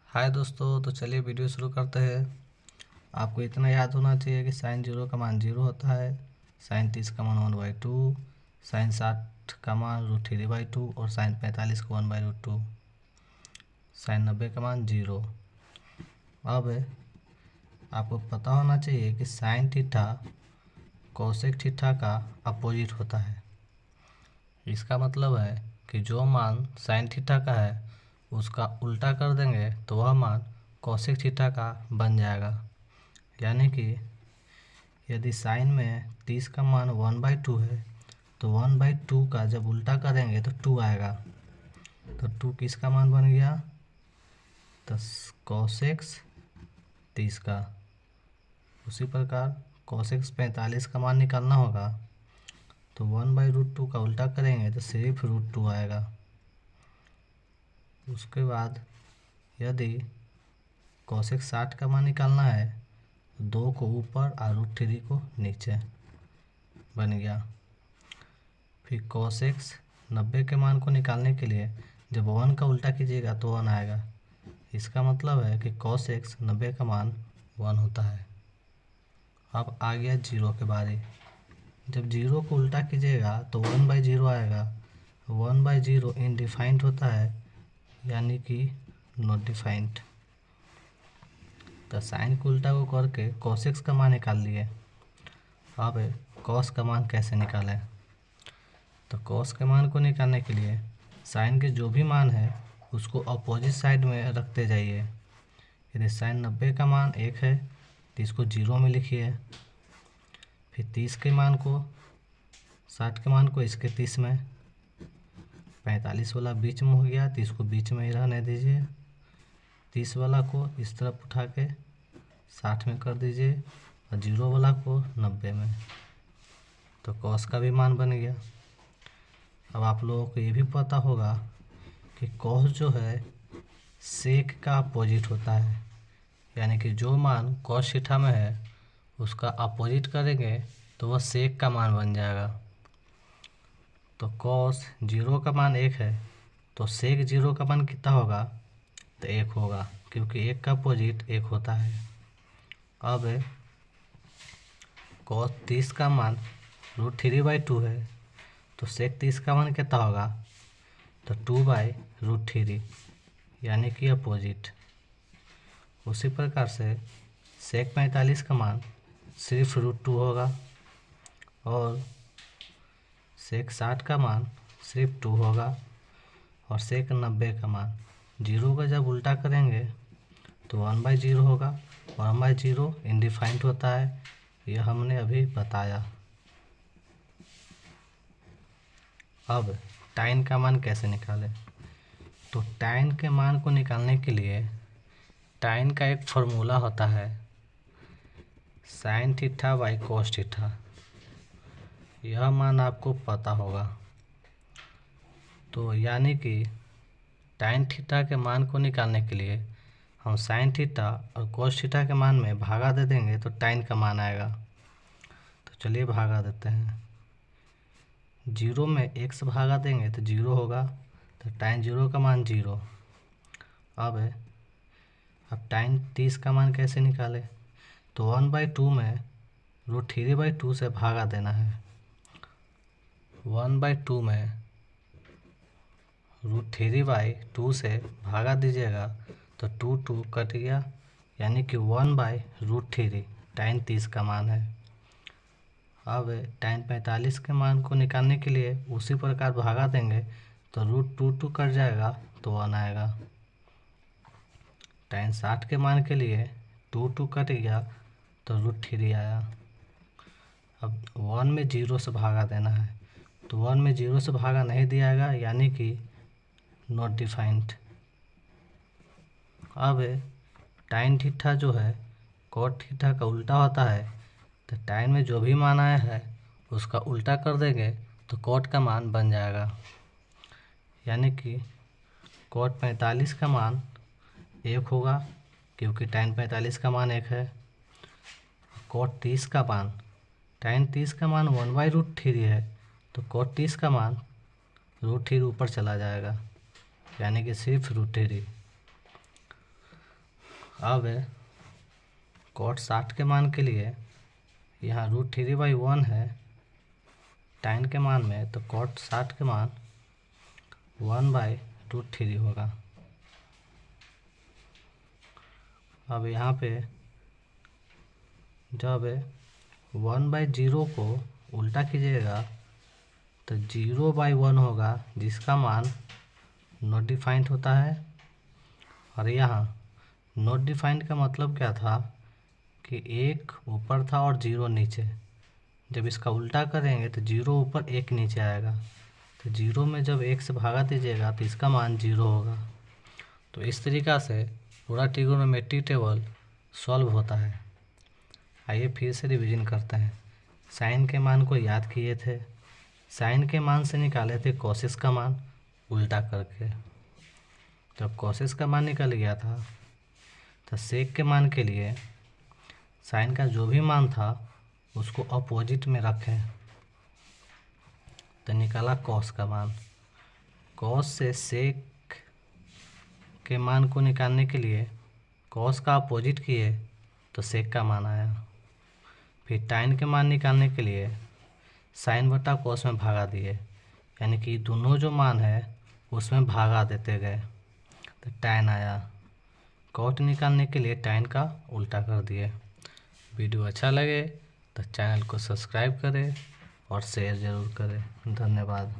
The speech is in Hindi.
हाय दोस्तों, तो चलिए वीडियो शुरू करते हैं। आपको इतना याद होना चाहिए कि साइन 0 का मान 0 होता है, साइन 30 का मान 1/2, साइन 60 का मान √3/2 और साइन 45 का 1/√2, साइन 90 का मान 0। अब आपको पता होना चाहिए कि साइन थीटा कोसेक थीटा का अपोजिट होता है। इसका मतलब है कि जो मान साइन थीटा का है उसका उल्टा कर देंगे तो वह मान कोसेक थीटा का बन जाएगा। यानी कि यदि साइन में 30 का मान 1/2 है तो 1/2 का जब उल्टा करेंगे तो 2 आएगा। तो 2 किसका मान बन गया? तो कोसेक्स 30 का। उसी प्रकार कोसेक्स 45 का मान निकालना होगा तो 1/√2 का उल्टा करेंगे तो सिर्फ √2 आएगा। उसके बाद यदि कोसेक 60 का मान निकालना है तो 2 को ऊपर और √3 को नीचे बन गया। फिर कोसेक्स 90 के मान को निकालने के लिए जब 1 का उल्टा कीजिएगा तो 1 आएगा। इसका मतलब है कि कोसेक्स 90 का मान 1 होता है। अब आ गया 0 के बारे। जब 0 को उल्टा कीजिएगा तो 1/0 आएगा। 1/0 इनडिफाइंड होता है, यानी कि नॉट डिफाइंड। तो साइन को उल्टा को करके कोसेक्स का मान निकाल लिए। अब कॉस का मान कैसे निकालें? तो कॉस के मान को निकालने के लिए साइन के जो भी मान है उसको अपोजिट साइड में रखते जाइए। यदि साइन 90 का मान 1 है तो इसको 0 में लिखिए। फिर 30 के मान को 60 के मान को इसके 30 में, 45 वाला बीच में हो गया तो इसको बीच में ही रहने दीजिए। 30 वाला को इस तरफ उठा के 60 में कर दीजिए और 0 वाला को 90 में। तो कॉस का भी मान बन गया। अब आप लोगों को ये भी पता होगा कि कॉस जो है सेक का अपोजिट होता है, यानी कि जो मान कॉस थीटा में है उसका अपोजिट करेंगे तो वह सेक का मान बन जाएगा। तो कॉस 0 का मान 1 है तो सेक 0 का मान कितना होगा? तो 1 होगा, क्योंकि 1 का अपोजिट 1 होता है। अब कॉस 30 का मान √3/2 है तो सेक 30 का मान कितना होगा? तो 2/√3, यानी कि अपोजिट। उसी प्रकार से सेक 45 का मान सिर्फ √2 होगा और सेक 60 का मान सिर्फ 2 होगा और सेक 90 का मान 0 का जब उल्टा करेंगे तो 1/0 होगा और 1/0 इनडिफाइंड होता है, यह हमने अभी बताया। अब टाइन का मान कैसे निकालें? तो टाइन के मान को निकालने के लिए टाइन का एक फॉर्मूला होता है, sine theta by cos theta. यह मान आपको पता होगा। तो यानी कि टाइन थीटा के मान को निकालने के लिए हम साइन थीटा और कोस थीटा के मान में भागा दे देंगे तो टाइन का मान आएगा। तो चलिए भागा देते हैं। 0 में 1 से भागा देंगे तो 0 होगा, तो टाइन 0 का मान 0। अब टाइन 30 का मान कैसे निकालें? तो 1/2 में √3/2 से भागा देना है। 1/2 में √3/2 से भागा दीजिएगा तो 2 कट गया, यानी कि 1/√3 टाइन 30 का मान है। अब टाइन 45 के मान को निकालने के लिए उसी प्रकार भागा देंगे तो √2 कट जाएगा तो 1 आएगा। टाइन 60 के मान के लिए 2 कट गया तो √3 आया। अब 1 में 0 से भागा देना है, तो 1 में 0 से भागा नहीं दिया जाएगा, यानी कि नॉट डिफाइंड। अब टाइन थीटा जो है कॉट थीटा का उल्टा होता है, तो टाइन में जो भी मान आया है उसका उल्टा कर देंगे तो कॉट का मान बन जाएगा। यानी कि कॉट 45 का मान 1 होगा, क्योंकि टाइन 45 का मान 1 है। कॉट 30 का मान, टाइन 30 का मान 1/√3 है तो कॉट 30 का मान √3 ऊपर चला जाएगा, यानी कि सिर्फ √3। अब cot 60 के मान के लिए यहाँ √3/1 है tan के मान में, तो cot 60 के मान 1/√3 होगा। अब यहाँ पे जब 1/0 को उल्टा कीजिएगा तो 0/1 होगा, जिसका मान नॉट डिफाइंड होता है। और यहाँ नॉट डिफाइंड का मतलब क्या था कि 1 ऊपर था और 0 नीचे। जब इसका उल्टा करेंगे तो 0 ऊपर 1 नीचे आएगा, तो 0 में जब 1 से भागा दीजिएगा तो इसका मान 0 होगा। तो इस तरीक़ा से पूरा ट्रिगोनोमेट्री टेबल सॉल्व होता है। आइए फिर से रिवीजन करते हैं। साइन के मान को याद किए थे, साइन के मान से निकाले थे कोसिस का मान उल्टा करके। जब कोसिस का मान निकल गया था तो सेक के मान के लिए साइन का जो भी मान था उसको अपोजिट में रखें, तो निकाला कॉस का मान। कॉस से सेक के मान को निकालने के लिए कॉस का अपोजिट किए तो सेक का मान आया। फिर टाइन के मान निकालने के लिए साइन बटा कॉस में भागा दिए, यानी कि दोनों जो मान है उसमें भागा देते गए तो टाइन आया। कॉट निकालने के लिए टाइन का उल्टा कर दिए। वीडियो अच्छा लगे तो चैनल को सब्सक्राइब करें और शेयर ज़रूर करें। धन्यवाद।